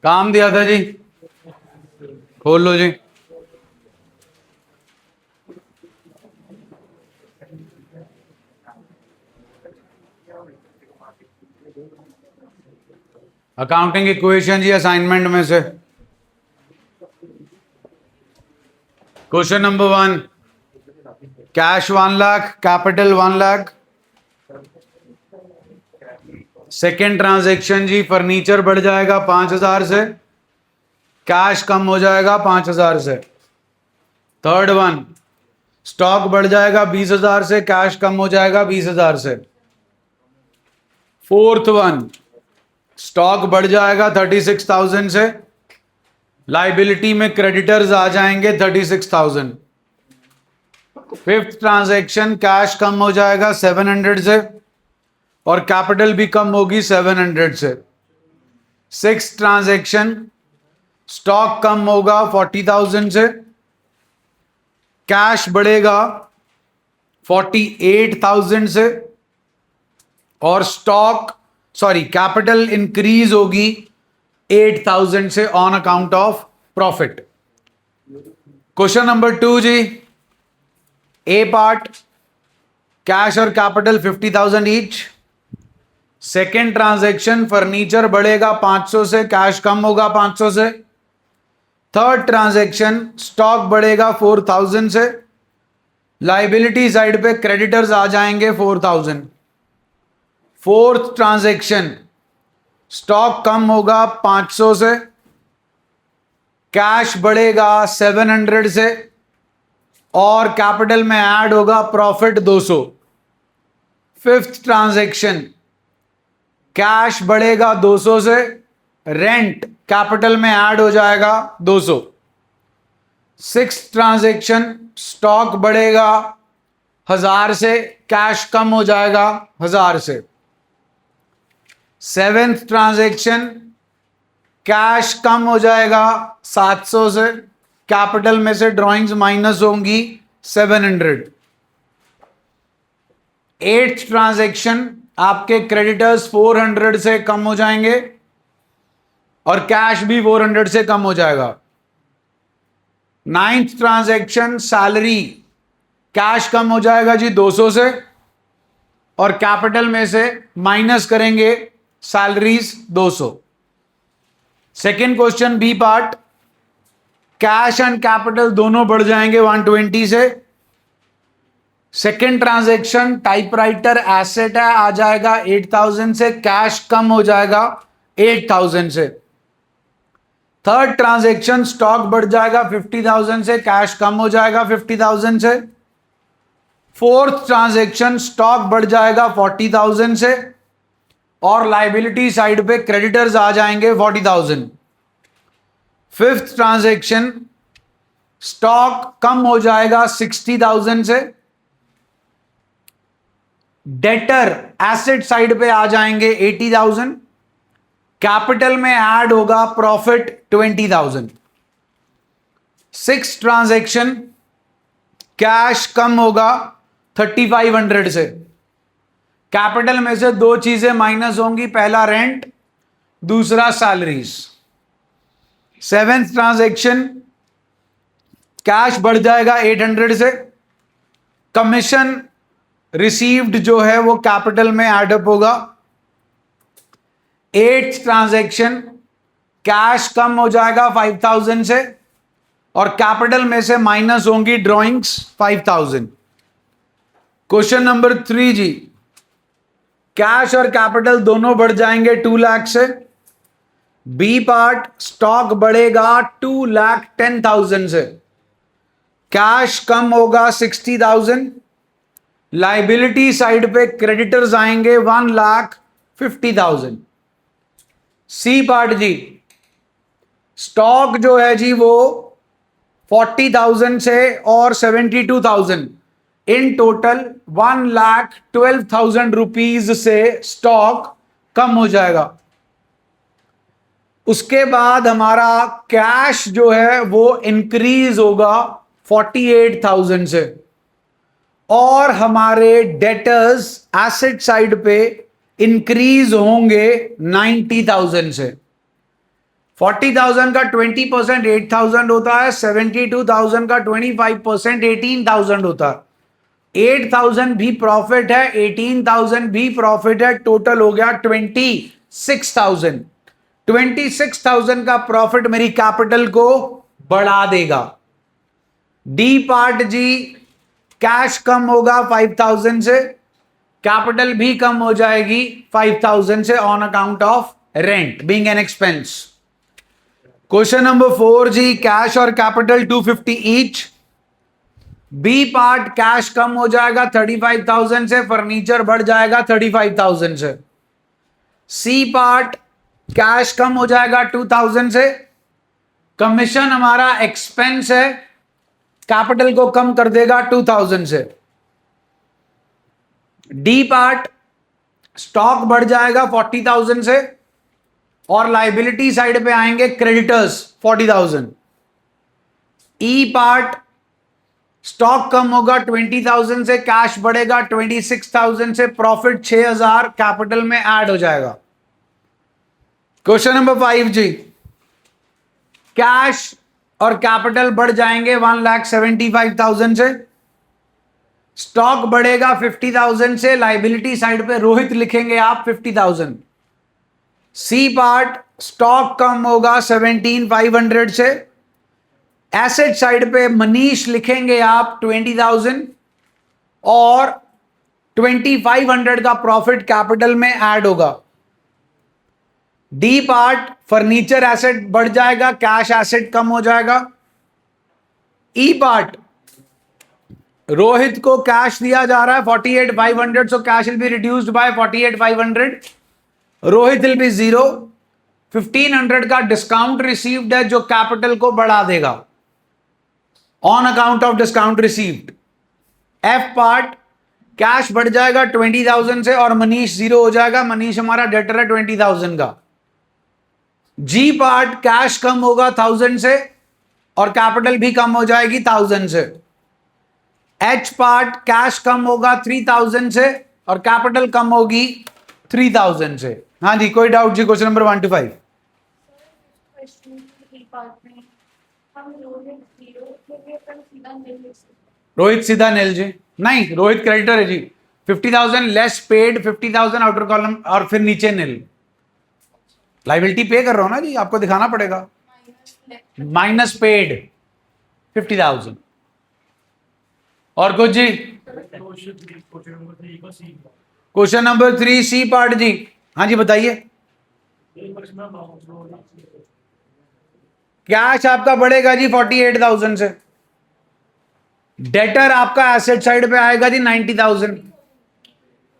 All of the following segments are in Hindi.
काम दिया था जी, खोल लो जी। अकाउंटिंग इक्वेशन जी, असाइनमेंट में से question number 1, cash 1 lakh, capital 1 lakh. Second transaction जी, फर्नीचर बढ़ जाएगा 5,000 से, कैश कम हो जाएगा 5,000 से। थर्ड वन, स्टॉक बढ़ जाएगा 20,000 से, कैश कम हो जाएगा 20,000 से। फोर्थ वन, स्टॉक बढ़ जाएगा 36,000 से, लाइबिलिटी में क्रेडिटर्स आ जाएंगे 36,000। फिफ्थ ट्रांजैक्शन, कैश कम हो जाएगा 700 से और कैपिटल भी कम होगी 700 से। सिक्स ट्रांजैक्शन, स्टॉक कम होगा 40,000 से, कैश बढ़ेगा 48,000 से और कैपिटल इंक्रीज होगी 8,000 से on account of profit. Question number 2 जी, ए पार्ट, कैश और capital 50,000 each. Second transaction, furniture बढ़ेगा 500 से, कैश कम होगा 500 से। थर्ड ट्रांजैक्शन, स्टॉक बढ़ेगा 4,000 से, लाइबिलिटी साइड पे क्रेडिटर्स आ जाएंगे 4,000। फोर्थ ट्रांजैक्शन, स्टॉक कम होगा 500 से, कैश बढ़ेगा 700 से और कैपिटल में ऐड होगा प्रॉफिट 200। फिफ्थ ट्रांजैक्शन, कैश बढ़ेगा 200 से, रेंट कैपिटल में ऐड हो जाएगा 200। सिक्स ट्रांजैक्शन, स्टॉक बढ़ेगा 1,000 से, कैश कम हो जाएगा 1,000 से। सेवेंथ ट्रांजैक्शन, कैश कम हो जाएगा 700 से, कैपिटल में से ड्रॉइंग्स माइनस होंगी 700। एट्थ ट्रांजैक्शन, आपके क्रेडिटर्स 400 से कम हो जाएंगे और कैश भी 400 से कम हो जाएगा। नाइन्थ ट्रांजैक्शन, सैलरी, कैश कम हो जाएगा जी 200 से और कैपिटल में से माइनस करेंगे salaries 200। Second question B part, cash and capital दोनों बढ़ जाएंगे 120 से। सेकेंड ट्रांजैक्शन, टाइपराइटर एसेट है, आ जाएगा 8,000 से, कैश कम हो जाएगा 8,000 से। थर्ड ट्रांजैक्शन, स्टॉक बढ़ जाएगा 50,000 से, कैश कम हो जाएगा 50,000 से। फोर्थ ट्रांजैक्शन, स्टॉक बढ़ जाएगा 40,000 से और लाइबिलिटी साइड पे क्रेडिटर्स आ जाएंगे 40,000। फिफ्थ ट्रांजैक्शन, स्टॉक कम हो जाएगा 60,000 से, डेटर एसेट साइड पे आ जाएंगे 80,000, कैपिटल में ऐड होगा प्रॉफिट 20,000। सिक्स ट्रांजैक्शन, कैश कम होगा 3,500 से, कैपिटल में से दो चीजें माइनस होंगी, पहला रेंट, दूसरा सैलरीज। सेवेंथ ट्रांजैक्शन, कैश बढ़ जाएगा 800 से, कमीशन रिसीव्ड जो है वो कैपिटल में एडअप होगा। एट्थ ट्रांजैक्शन, कैश कम हो जाएगा 5,000 से और कैपिटल में से माइनस होंगी ड्रॉइंग्स 5,000। क्वेश्चन नंबर 3 जी, कैश और कैपिटल दोनों बढ़ जाएंगे 2 लाख से। बी पार्ट, स्टॉक बढ़ेगा 2,10,000 से, कैश कम होगा 60,000, लाइबिलिटी साइड पे क्रेडिटर्स आएंगे 1,50,000। सी पार्ट जी, स्टॉक जो है जी वो 40,000 से और 72,000, इन टोटल 1,12,000 रुपीज से स्टॉक कम हो जाएगा। उसके बाद हमारा कैश जो है वो इंक्रीज होगा 48,000 से और हमारे डेटर्स एसेट साइड पे इंक्रीज होंगे 90,000 से। 40,000 का 20% 8,000 होता है, 72,000 का 25% 18,000 होता है। 8,000 भी प्रॉफिट है, 18,000 भी प्रॉफिट है, टोटल हो गया 26,000। 26,000 का प्रॉफिट मेरी कैपिटल को बढ़ा देगा। डी पार्ट जी, कैश कम होगा 5,000 से, कैपिटल भी कम हो जाएगी 5,000 से on account of rent being an expense. Question number 4 जी, कैश और capital 250 each. B part, cash कम हो जाएगा 35,000 से, फर्नीचर बढ़ जाएगा 35,000 से। सी पार्ट, कैश कम हो जाएगा 2,000 से, कमीशन हमारा एक्सपेंस है, कैपिटल को कम कर देगा 2,000 से। डी पार्ट, स्टॉक बढ़ जाएगा 40,000 से और लाइबिलिटी साइड पे आएंगे क्रेडिटर्स 40,000। ई पार्ट, स्टॉक कम होगा 20,000 से, कैश बढ़ेगा 26,000 से, प्रॉफिट 6,000 कैपिटल में ऐड हो जाएगा। क्वेश्चन नंबर 5 जी, कैश और कैपिटल बढ़ जाएंगे 1,75,000 से, स्टॉक बढ़ेगा 50,000 से, लाइबिलिटी साइड पे रोहित लिखेंगे आप 50,000। सी पार्ट, स्टॉक कम होगा 17,500 से, एसेट साइड पे मनीष लिखेंगे आप 20,000 और 2,500 का प्रॉफिट कैपिटल में ऐड होगा। डी पार्ट, फर्नीचर एसेट बढ़ जाएगा, कैश एसेट कम हो जाएगा। ई पार्ट, रोहित को कैश दिया जा रहा है 48,500, so cash will be reduced by 48,500, Rohit will be 0। 1,500 का डिस्काउंट रिसीव्ड है जो कैपिटल को बढ़ा देगा on account of discount received. F part, cash बढ़ जाएगा 20,000 से और मनीष 0 हो जाएगा, मनीष हमारा डेटर है 20,000 का। जी पार्ट, कैश कम होगा 1,000 से और कैपिटल भी कम हो जाएगी 1,000 से। एच पार्ट, कैश कम होगा 3,000 से और कैपिटल कम होगी 3,000 से। हाँ जी, कोई डाउट जी? Question number 1 to 5। रोहित सीधा नील जी, नहीं रोहित क्रेडिटर है जी। 50,000 लेस पेड, 50,000 आउटर कॉलम और फिर नीचे नील। लाइबिलिटी पे कर रहा हूं ना जी, आपको दिखाना पड़ेगा। Minus paid 50,000। और कुछ जी? क्वेश्चन नंबर 3 सी पार्ट जी। हाँ जी बताइए। कैश आपका बढ़ेगा जी 48,000 से, डेटर आपका एसेट साइड पे आएगा जी 90,000,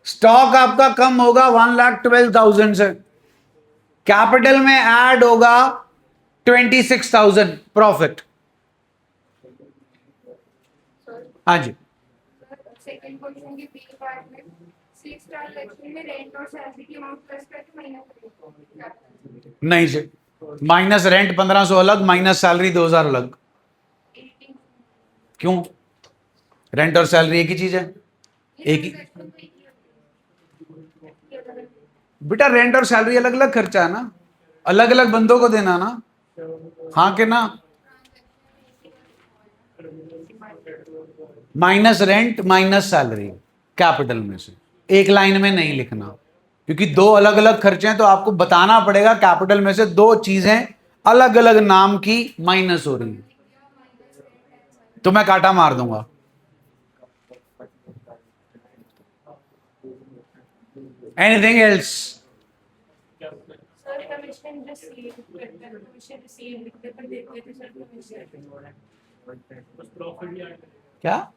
स्टॉक आपका कम होगा 1,12,000 से, कैपिटल में ऐड होगा 26,000 प्रॉफिट। हाँ जी। सेकंड क्वेश्चन की बी पार्ट में सिक्स ट्रांजैक्शन में रेंट और सैलरी की अमाउंट प्लस करके माइनस नहीं जी, माइनस रेंट 1,500 अलग, माइनस सैलरी 2,000 अलग। क्यों? रेंट और सैलरी एक ही चीज है, एक ही। बेटा रेंट और सैलरी अलग अलग खर्चा है ना, अलग अलग बंदों को देना ना। हाँ के ना? Minus rent minus salary capital में से, एक लाइन में नहीं लिखना, क्योंकि दो अलग अलग खर्चे हैं तो आपको बताना पड़ेगा कैपिटल में से दो चीजें अलग अलग नाम की माइनस हो रही है, तो मैं काटा मार दूंगा। Anything else? क्या?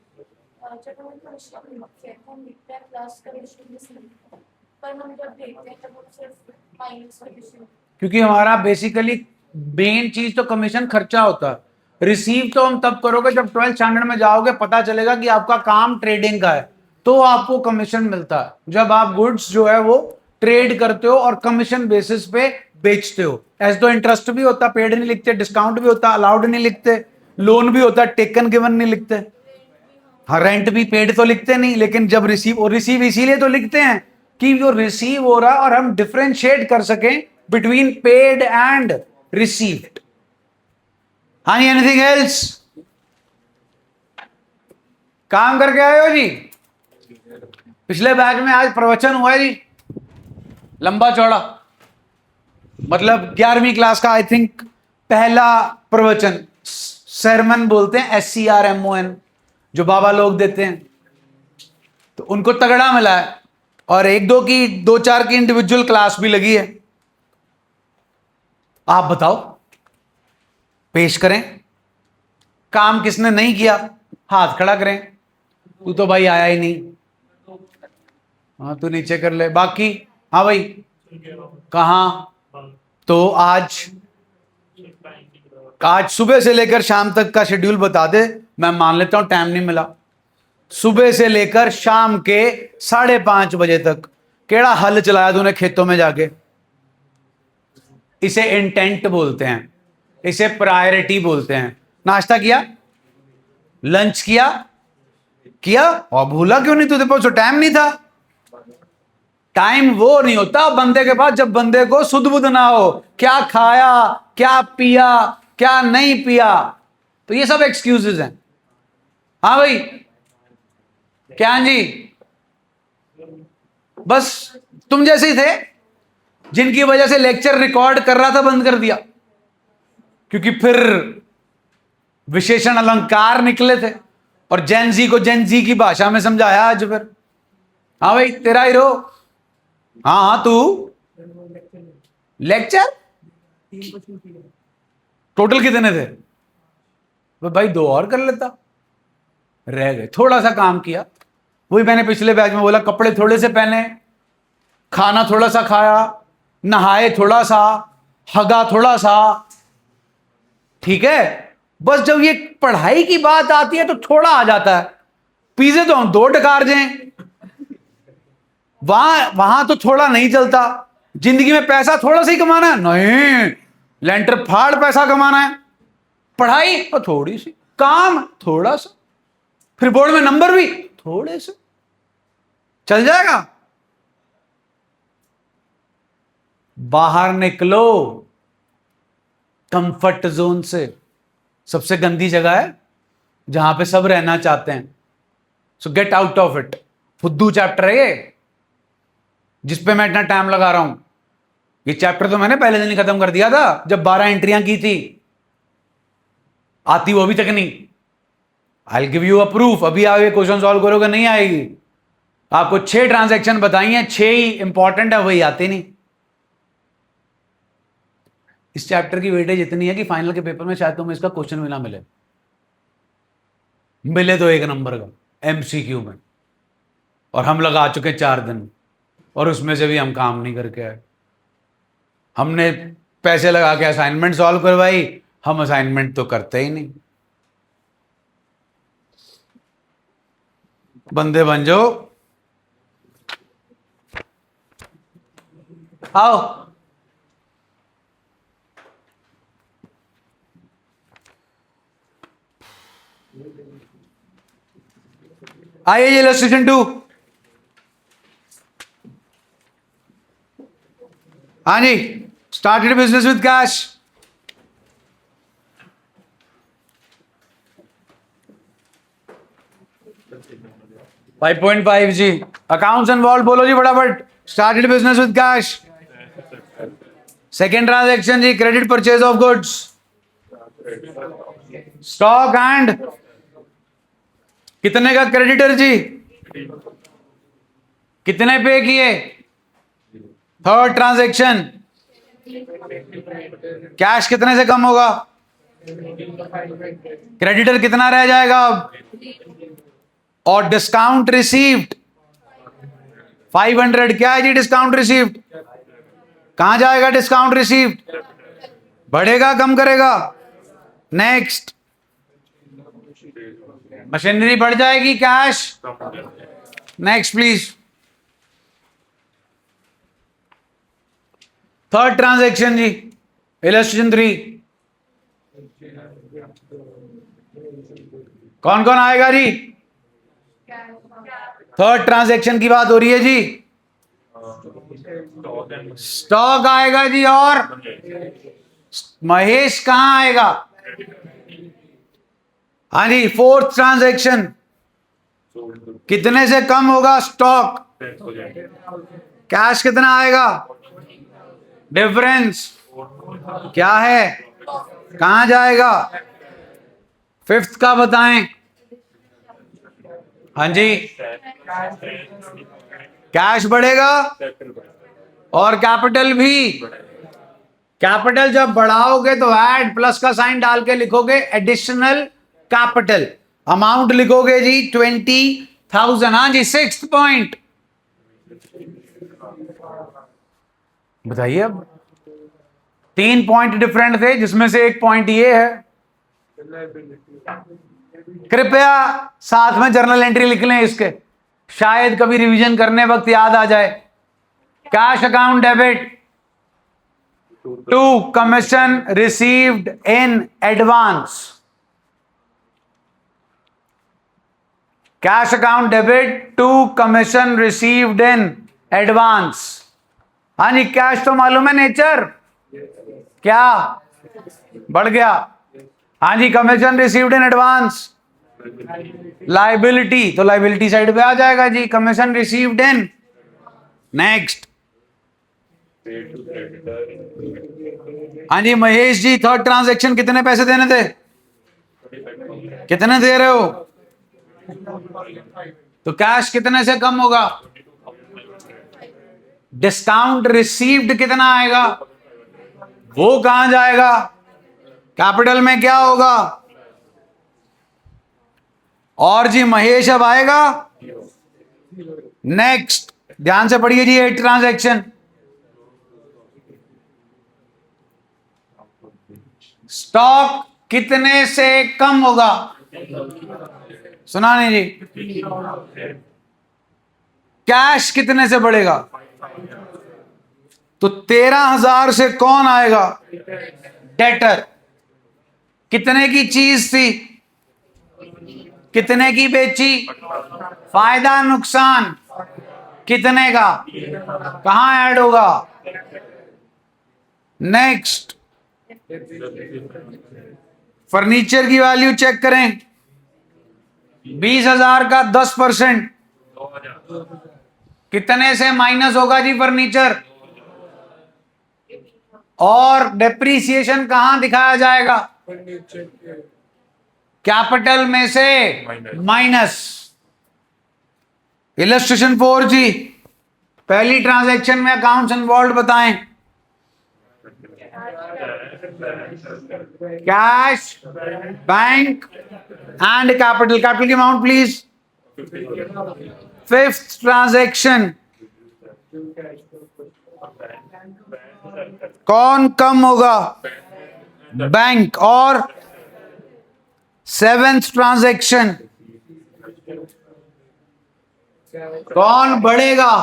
क्योंकि हमारा बेसिकली मेन चीज तो कमीशन खर्चा होता है, रिसीव तो हम तब करोगे जब 12th स्टैंडर्ड में जाओगे, पता चलेगा कि आपका काम ट्रेडिंग का है, तो आपको कमीशन मिलता है। जब आप गुड्स जो है वो ट्रेड करते हो और कमीशन बेसिस पे बेचते हो, ऐसे तो इंटरेस्ट भी होता, पेड नहीं लिखते, डिस्काउंट भी होता, अलाउड नहीं लिखते, लोन भी होता, टेकन गिवन नहीं लिखते। हाँ रेंट भी पेड तो लिखते नहीं, लेकिन जब रिसीव इसीलिए तो लिखते हैं कि वो रिसीव हो रहा है और हम डिफरेंशिएट कर सकें बिटवीन पेड एंड received. हाँ जी, एनीथिंग एल्स? काम करके आए हो जी? पिछले बैच में आज प्रवचन हुआ है जी, लंबा चौड़ा, मतलब 11वीं क्लास का आई थिंक पहला प्रवचन, सरमन बोलते हैं, SCRMON, जो बाबा लोग देते हैं, तो उनको तगड़ा मिला है। और एक दो चार की इंडिविजुअल क्लास भी लगी है। आप बताओ, पेश करें। काम किसने नहीं किया, हाथ खड़ा करें। तू तो भाई आया ही नहीं। हाँ, तू नीचे कर ले। बाकी हाँ भाई, कहाँ? तो आज सुबह से लेकर शाम तक का शेड्यूल बता दे, मैं मान लेता हूं टाइम नहीं मिला। सुबह से लेकर शाम के 5:30 बजे तक केड़ा हल चलाया तूने खेतों में जाके? इसे इंटेंट बोलते हैं, इसे प्रायोरिटी बोलते हैं। नाश्ता किया, लंच किया, और भूला क्यों नहीं? तुझे पास टाइम नहीं था। टाइम वो नहीं होता बंदे के पास जब बंदे को सुध बुध ना हो, क्या खाया, क्या पिया, क्या नहीं पिया। तो ये सब एक्सक्यूजेस हैं। हाँ भाई, क्या जी? बस तुम जैसे ही थे जिनकी वजह से लेक्चर रिकॉर्ड कर रहा था बंद कर दिया, क्योंकि फिर विशेषण अलंकार निकले थे और जेनजी को जेनजी की भाषा में समझाया आज फिर। हाँ भाई, तेरा हीरो। हाँ, तू लेक्चर टोटल कितने थे? भाई 2 और कर लेता, रह गए। थोड़ा सा काम किया, वही मैंने पिछले बैच में बोला, कपड़े थोड़े से पहने, खाना थोड़ा सा खाया, नहाए थोड़ा सा, हगा थोड़ा सा, ठीक है। बस जब ये पढ़ाई की बात आती है तो थोड़ा आ जाता है। पीछे तो हम 2 डकार जाए, वहां तो थोड़ा नहीं चलता। जिंदगी में पैसा थोड़ा सा ही कमाना है, नहीं, लेंटर फाड़ पैसा कमाना है। पढ़ाई तो थोड़ी सी, काम थोड़ा सा, फिर बोर्ड में नंबर भी थोड़े से, चल जाएगा। बाहर निकलो कंफर्ट जोन से। सबसे गंदी जगह है जहां पे सब रहना चाहते हैं। So get out of it. फुद्दू चैप्टर है ये, जिसपे मैं इतना टाइम लगा रहा हूं। ये चैप्टर तो मैंने पहले दिन ही खत्म कर दिया था जब 12 एंट्रियां की थी। आती वो भी तक नहीं। I give you a proof. अभी आगे क्वेश्चन सॉल्व करोगे, नहीं आएगी। आपको 6 ट्रांजैक्शन बताई हैं, 6 ही इंपॉर्टेंट है, वही आती नहीं। इस चैप्टर की वेटेज इतनी है कि फाइनल के पेपर में शायद तुम्हें इसका क्वेश्चन भी ना मिले, मिले तो 1 नंबर का MCQ में। और हम लगा चुके 4 दिन, और उसमें से भी हम काम नहीं करके आए। हमने पैसे लगा के असाइनमेंट सॉल्व करवाई, हम असाइनमेंट तो करते ही नहीं। बंदे बन जाओ। आओ, आइए इलस्ट्रेशन 2। हाँ जी, started business with cash. Five 5.5 जी। अकाउंट्स इन्वॉल्व बोलो जी फटाफट। Started business with cash. Second transaction जी, credit purchase of goods, stock and कितने का क्रेडिटर जी, कितने पे किए। थर्ड ट्रांजेक्शन, कैश कितने से कम होगा, क्रेडिटर कितना रह जाएगा अब, और डिस्काउंट रिसीव्ड 500। क्या है जी डिस्काउंट रिसीव्ड? कहां जाएगा डिस्काउंट रिसीव्ड? बढ़ेगा कम करेगा? नेक्स्ट, मशीनरी बढ़ जाएगी, cash. Next please. Third transaction जी, इलस्ट्रेशन 3। कौन कौन आएगा जी? थर्ड ट्रांजैक्शन की बात हो रही है जी। स्टॉक आएगा जी, और महेश कहां आएगा? हाँ जी, फोर्थ ट्रांजैक्शन कितने से कम होगा स्टॉक? कैश कितना आएगा? डिफरेंस क्या है, कहां जाएगा? फिफ्थ का बताएं। हाँ जी, कैश बढ़ेगा और कैपिटल भी। कैपिटल जब बढ़ाओगे तो ऐड प्लस का साइन डाल के लिखोगे एडिशनल कैपिटल। अमाउंट लिखोगे जी 20,000। हाँ जी, सिक्स्थ पॉइंट बताइए। अब 3 पॉइंट डिफरेंट थे जिसमें से एक पॉइंट ये है। कृपया साथ में जर्नल एंट्री लिख लें इसके, शायद कभी रिवीजन करने वक्त याद आ जाए। Cash account debit to commission received in advance. Cash account debit to commission received in advance. हाँ जी, कैश तो मालूम है नेचर क्या बढ़ गया। हाँ जी, commission received in advance liability, तो लाइबिलिटी साइड पे आ जाएगा जी, कमीशन रिसीव्ड इन। नेक्स्ट। हाँ जी महेश जी, थर्ड ट्रांजैक्शन कितने पैसे देने थे? कितने दे रहे हो? तो कैश कितने से कम होगा? डिस्काउंट रिसीव्ड कितना आएगा? वो कहां जाएगा? कैपिटल में क्या होगा? और जी महेश अब आएगा। नेक्स्ट, ध्यान से पढ़िए जी, 8 ट्रांजैक्शन। स्टॉक कितने से कम होगा? सुना नहीं जी। कैश कितने से बढ़ेगा? तो 13,000 से कौन आएगा? डेटर। कितने की चीज थी? कितने की बेची? फायदा नुकसान कितने का? कहां ऐड होगा? नेक्स्ट, फर्नीचर की वैल्यू चेक करें। 20,000 का 10% कितने से माइनस होगा जी? फर्नीचर। और डेप्रीसिएशन कहां दिखाया जाएगा? कैपिटल में से माइनस। इलस्ट्रेशन 4 जी, पहली ट्रांजैक्शन में अकाउंट्स इन्वॉल्व बताएं। Cash, bank and capital. Capital की अमाउंट प्लीज। फिफ्थ ट्रांजैक्शन कौन कम होगा? बैंक। और सेवेंथ ट्रांजैक्शन कौन बढ़ेगा?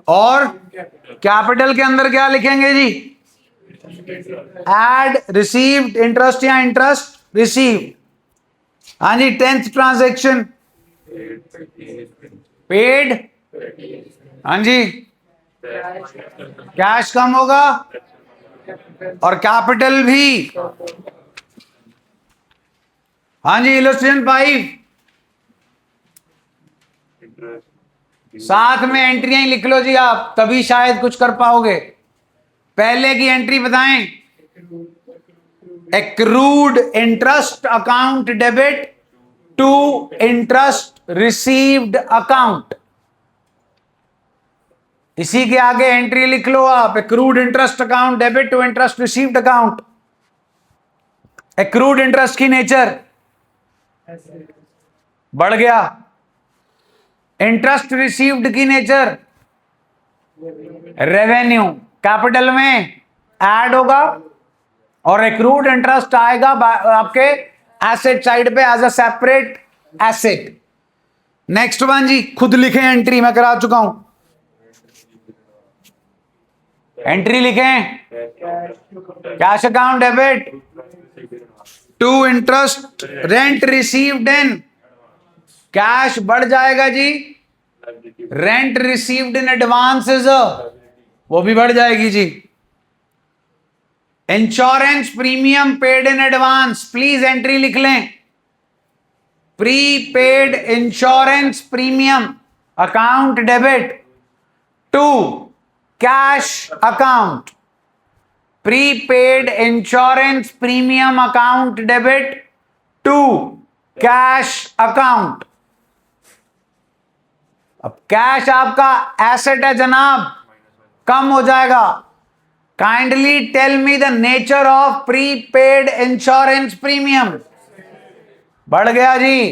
और कैपिटल के अंदर क्या लिखेंगे जी? एड रिसीव्ड इंटरेस्ट या इंटरेस्ट रिसीव्ड। हाँ जी, 10th ट्रांजैक्शन पेड। हाँ जी, कैश कम होगा और कैपिटल भी। हाँ जी, इलस्ट्रेशन 5 साथ में एंट्रियां ही लिख लो जी आप, तभी शायद कुछ कर पाओगे। पहले की एंट्री बताएं। Accrued interest account debit to interest received account. इसी के आगे एंट्री लिख लो आप, accrued interest account debit to interest received account. Accrued interest की नेचर बढ़ गया। इंटरेस्ट रिसीव्ड की नेचर रेवेन्यू। कैपिटल में ऐड होगा और एक्रूड इंटरेस्ट आएगा आपके एसेट साइड पे as a separate asset. Next one जी, खुद लिखें एंट्री, मैं करा चुका हूं। एंट्री लिखें। Cash account debit to interest rent received in. Cash बढ़ जाएगा जी, रेंट रिसीव्ड इन एडवांस वो भी बढ़ जाएगी जी। Insurance premium paid in advance, please entry लिख लें। Prepaid insurance premium account debit to cash account. Prepaid insurance premium account debit to cash account. अब कैश आपका एसेट है जनाब, कम हो जाएगा। Kindly tell me the nature of prepaid insurance premium. बढ़ गया जी,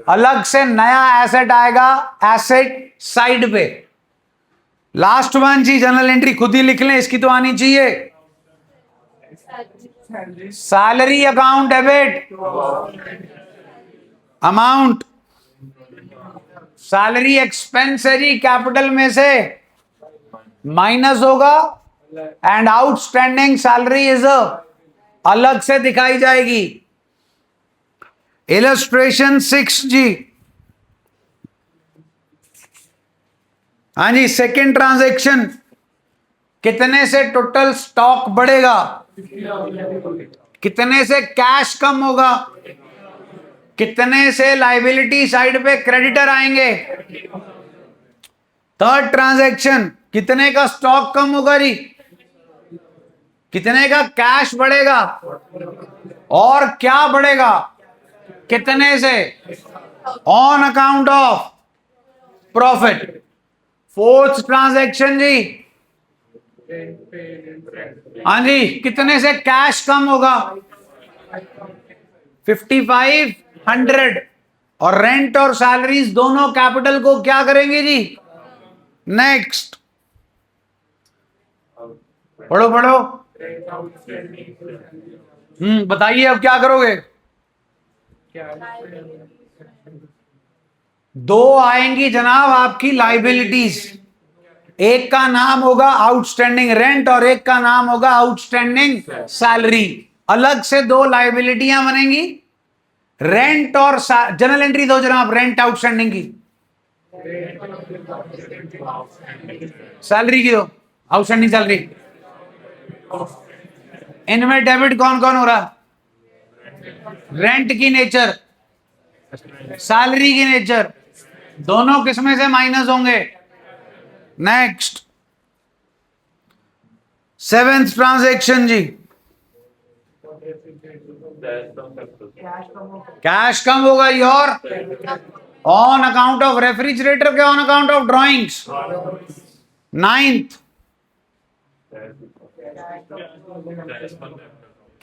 अलग से नया एसेट आएगा एसेट साइड पे। लास्ट वन जी, जनरल एंट्री खुद ही लिख लें, इसकी तो आनी चाहिए। Salary account debit amount, salary expense है जी, कैपिटल में से माइनस होगा एंड आउटस्टैंडिंग सैलरी इज अलग से दिखाई जाएगी। इलस्ट्रेशन 6 जी। हाँ जी, सेकेंड ट्रांजैक्शन, कितने से टोटल स्टॉक बढ़ेगा, कितने से कैश कम होगा, कितने से लायबिलिटी साइड पे क्रेडिटर आएंगे। थर्ड ट्रांजैक्शन, कितने का स्टॉक कम होगा जी, कितने का कैश बढ़ेगा और क्या बढ़ेगा, कितने से, on account of profit. Fourth transaction जी, हाँ जी, कितने से कैश कम होगा, 5500। और रेंट और सैलरीज दोनों कैपिटल को क्या करेंगे जी, नेक्स्ट पढ़ो पढ़ो। बताइए अब क्या करोगे। दो आएंगी जनाब आपकी लाइबिलिटीज, एक का नाम होगा आउटस्टैंडिंग रेंट और एक का नाम होगा आउटस्टैंडिंग सैलरी। अलग से दो लाइबिलिटियां बनेंगी, रेंट और जनरल एंट्री दो जनाब, रेंट आउटस्टैंडिंग की, सैलरी की दो, आउटस्टैंडिंग सैलरी। इनमें डेबिट कौन कौन हो रहा, रेंट की नेचर, सैलरी की नेचर, दोनों किसमें से माइनस होंगे। नेक्स्ट सेवेंथ ट्रांजैक्शन जी, कैश कम होगा your on account of refrigerator के on account of drawings. Ninth,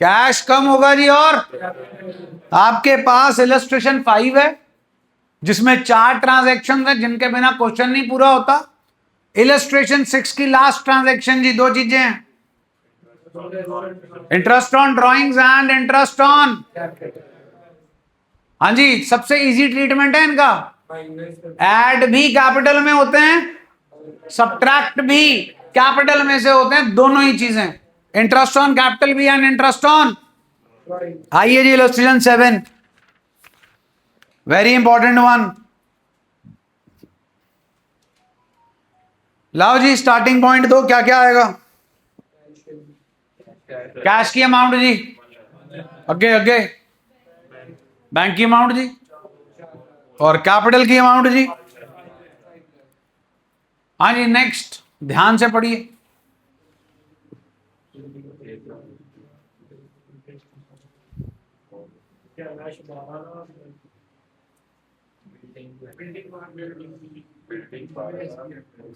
cash कम होगा जी। और आपके पास इलस्ट्रेशन 5 है जिसमें 4 ट्रांजैक्शन है जिनके बिना क्वेश्चन नहीं पूरा होता। इलस्ट्रेशन 6 की लास्ट ट्रांजैक्शन जी, दो चीजें हैं, interest on drawings and interest on, हाँ जी, सबसे इजी ट्रीटमेंट है इनका। ऐड भी कैपिटल में होते हैं, सब्ट्रैक्ट भी कैपिटल में से होते हैं, दोनों ही चीजें, इंटरेस्ट ऑन कैपिटल भी एंड इंटरेस्ट ऑन। आइए जी, इलस्ट्रेशन 7, वेरी इंपॉर्टेंट वन। लाओ जी, स्टार्टिंग पॉइंट दो, क्या क्या आएगा। कैश की अमाउंट जी, अगे अगे बैंक की अमाउंट जी, और कैपिटल की अमाउंट जी। हाँ जी, नेक्स्ट ध्यान से पढ़िए।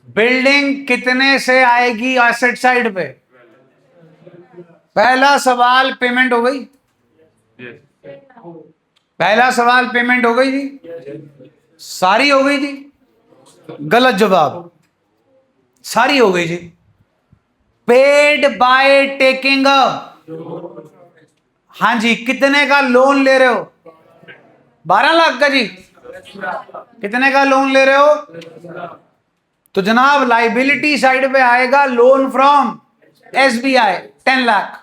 बिल्डिंग कितने से आएगी एसेट साइड पे। पहला सवाल पेमेंट हो गई, पहला सवाल पेमेंट हो गई जी, सारी हो गई जी, गलत जवाब, सारी हो गई जी। पेड बाय टेकिंग, हाँ जी, कितने का लोन ले रहे हो, 12 लाख का जी, कितने का लोन ले रहे हो, तो जनाब लाइबिलिटी साइड पे आएगा loan from SBI 10 lakh.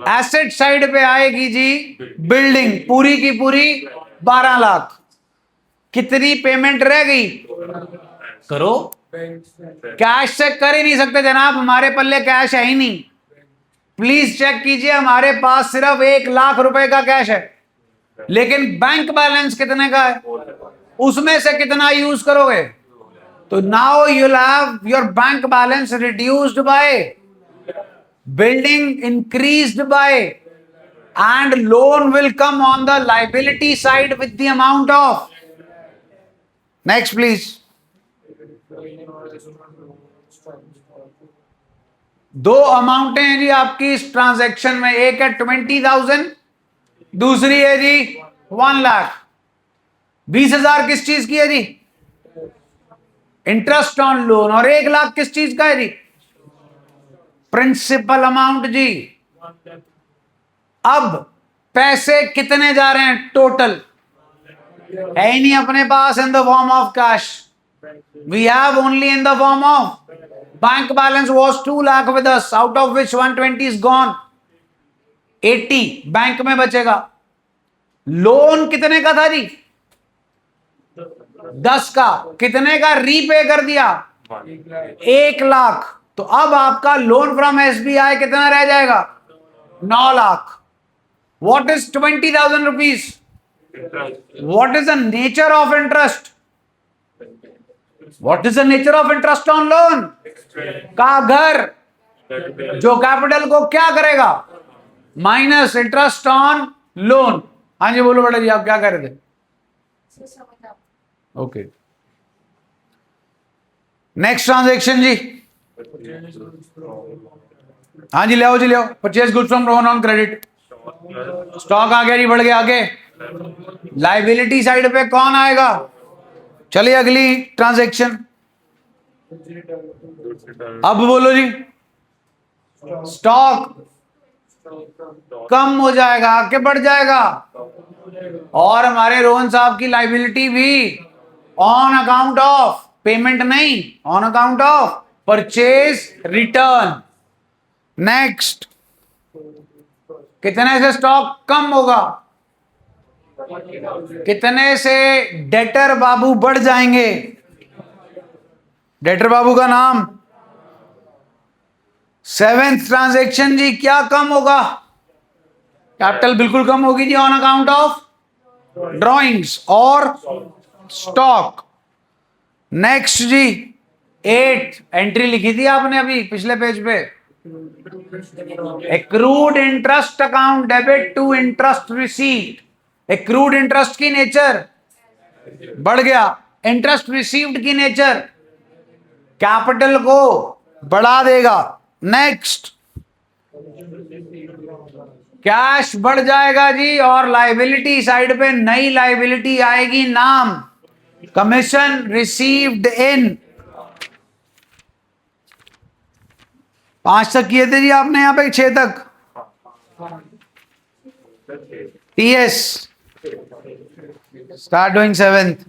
Asset side पे आएगी जी बिल्डिंग पूरी की पूरी 12 लाख। कितनी पेमेंट रह गई, करो, कैश से कर ही नहीं सकते जनाब, हमारे पल्ले कैश है ही नहीं। प्लीज चेक कीजिए, हमारे पास सिर्फ 1 लाख रुपए का कैश है, लेकिन बैंक बैलेंस कितने का है, उसमें से कितना यूज करोगे? तो now you'll have your bank balance reduced by, building increased by, and loan will come on the liability side with the amount of. Next please. दो अमाउंटें हैं जी आपकी इस ट्रांजैक्शन में, एक है 20,000, दूसरी है जी 1 लाख। 20,000 किस चीज की है जी? Interest on loan. और 1 लाख किस चीज का है जी? प्रिंसिपल अमाउंट जी। अब पैसे कितने जा रहे हैं टोटल? है ही नहीं अपने पास in the form of cash, we have only in the form of bank balance was 2 lakh with us, out of which 120 is gone, 80 bank में बचेगा। लोन कितने का था जी? 10 का। कितने का रीपे कर दिया? 1 लाख। तो अब आपका लोन फ्रॉम एसबीआई कितना रह जाएगा? 9 lakh. What is 20,000 rupees? What is the nature of interest? What is the nature of interest on loan? का घर जो कैपिटल को क्या करेगा? Minus interest on loan. हाँ जी बोलो बेटा जी, आप क्या कह रहे थे? ओके, नेक्स्ट ट्रांजेक्शन जी। हाँ जी ले आओ जी, ले आओ। Purchase goods from Rohan on credit. Stock आ गया जी, बढ़ गया आगे। लाइबिलिटी साइड पे कौन आएगा? चलिए अगली ट्रांजैक्शन। अब बोलो जी। स्टॉक कम हो जाएगा कि बढ़ जाएगा? और हमारे रोहन साहब की लाइबिलिटी भी ऑन अकाउंट ऑफ पेमेंट नहीं, on account of purchase return. Next, कितने से स्टॉक कम होगा? कितने से डेटर बाबू बढ़ जाएंगे? डेटर बाबू का नाम। 7th ट्रांजैक्शन जी, क्या कम होगा? कैपिटल बिल्कुल कम होगी जी, ऑन अकाउंट ऑफ ड्रॉइंग्स और स्टॉक। नेक्स्ट जी 8 एंट्री लिखी थी आपने अभी पिछले पेज पे, accrued interest account debit to interest received. Accrued interest की नेचर बढ़ गया, इंटरेस्ट रिसीव्ड की नेचर कैपिटल को बढ़ा देगा। नेक्स्ट, कैश बढ़ जाएगा जी, और लाइबिलिटी साइड पे नई लाइबिलिटी आएगी, नाम कमीशन रिसीव्ड इन। 5 तक किए थे जी आपने, यहां पे 6 तक। TS start doing 7th।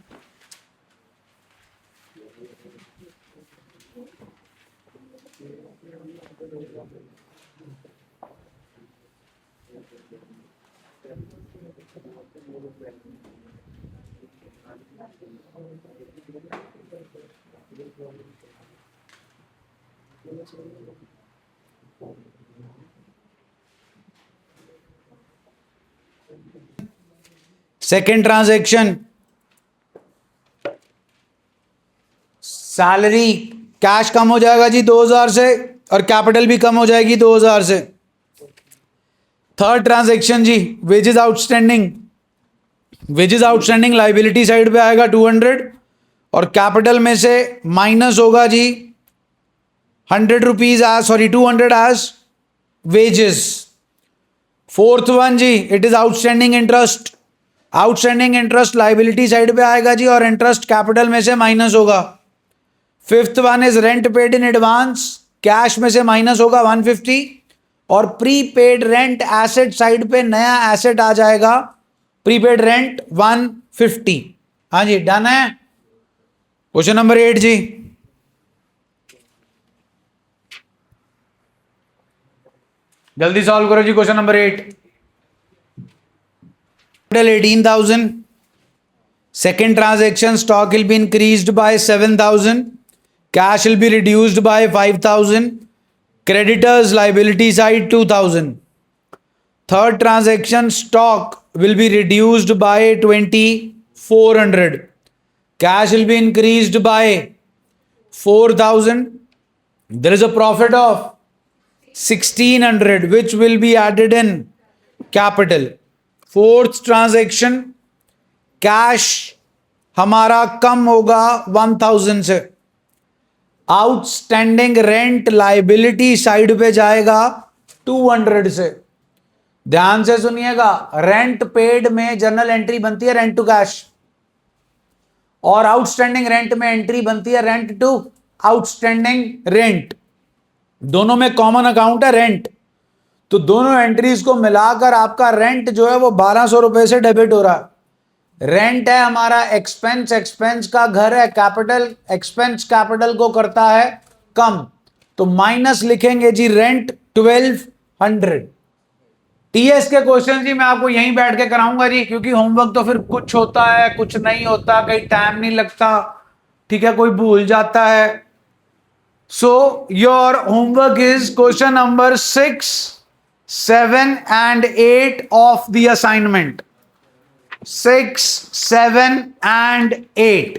Second transaction, salary cash कम हो जाएगा जी 2,000 से, और कैपिटल भी कम हो जाएगी 2,000 से। थर्ड ट्रांजैक्शन जी, wages outstanding. Wages outstanding liability side पे आएगा 200, और कैपिटल में से माइनस होगा जी 100 rupees as, sorry 200 as wages. Fourth one जी, it is outstanding interest. Outstanding interest liability side पे आएगा जी, और इंटरेस्ट कैपिटल में से माइनस होगा। Fifth one is rent paid in advance. Cash में से माइनस होगा 150, और प्रीपेड रेंट एसेट साइड पे नया एसेट आ जाएगा, प्रीपेड रेंट 150। हाँ जी डन है। क्वेश्चन नंबर 8 जी, जल्दी सॉल्व करो जी। Question number 8, 18,000. Second transaction, stock will be increased by 7,000. Cash will be reduced by 5,000. Creditors liability side 2000. Third transaction, stock will be reduced by 2400. Cash will be increased by 4000. There is a profit of 1600 which will be added in capital. Fourth transaction, cash हमारा कम होगा 1000 से. आउटस्टैंडिंग रेंट लाइबिलिटी साइड पे जाएगा 200 से. ध्यान से सुनिएगा, रेंट पेड में जर्नल एंट्री बनती है रेंट टू कैश और आउटस्टैंडिंग रेंट में एंट्री बनती है रेंट टू आउटस्टैंडिंग रेंट. दोनों में कॉमन अकाउंट है रेंट. तो दोनों एंट्रीज को मिलाकर आपका रेंट जो है वो 1200 रुपए से डेबिट हो रहा है. रेंट है हमारा एक्सपेंस, एक्सपेंस का घर है कैपिटल, एक्सपेंस कैपिटल को करता है कम, तो माइनस लिखेंगे जी रेंट 1200. टीएस के क्वेश्चन जी मैं आपको यहीं बैठ के कराऊंगा जी, क्योंकि होमवर्क तो फिर कुछ होता है कुछ नहीं होता, कहीं टाइम नहीं लगता, ठीक है, कोई भूल जाता है. So your homework is question number 6, 7 and 8 of the assignment. 6, 7 and 8.